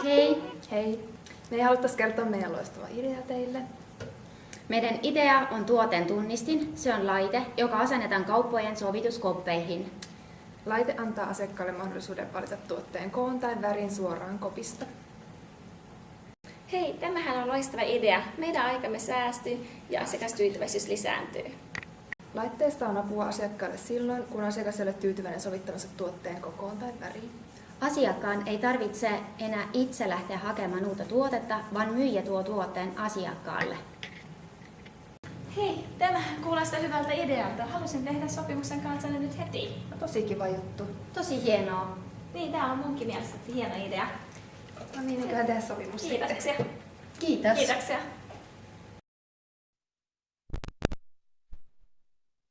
Hei! Hei! Me haluttaisiin kertoa meidän loistava idea teille. Meidän idea on tuotteen tunnistin. Se on laite, joka asennetaan kauppojen sovituskoppeihin. Laite antaa asiakkaalle mahdollisuuden valita tuotteen koon tai värin suoraan kopista. Hei, tämähän on loistava idea. Meidän aikamme säästyy ja asiakastyytyväisyys lisääntyy. Laitteesta on apua asiakkaalle silloin, kun asiakas ei ole tyytyväinen sovittamansa tuotteen kokoon tai väriin. Asiakkaan ei tarvitse enää itse lähteä hakemaan uutta tuotetta, vaan myyjä tuo tuotteen asiakkaalle. Hei, tämähän kuulostaa hyvältä idealta. Haluaisin tehdä sopimuksen kanssanne nyt heti. No, tosi kiva juttu. Tosi hienoa. Niin, tää on munkin mielestä hieno idea. No niin, eiköhän tehdä sopimus sitten. Kiitoksia. Kiitos. Kiitoksia.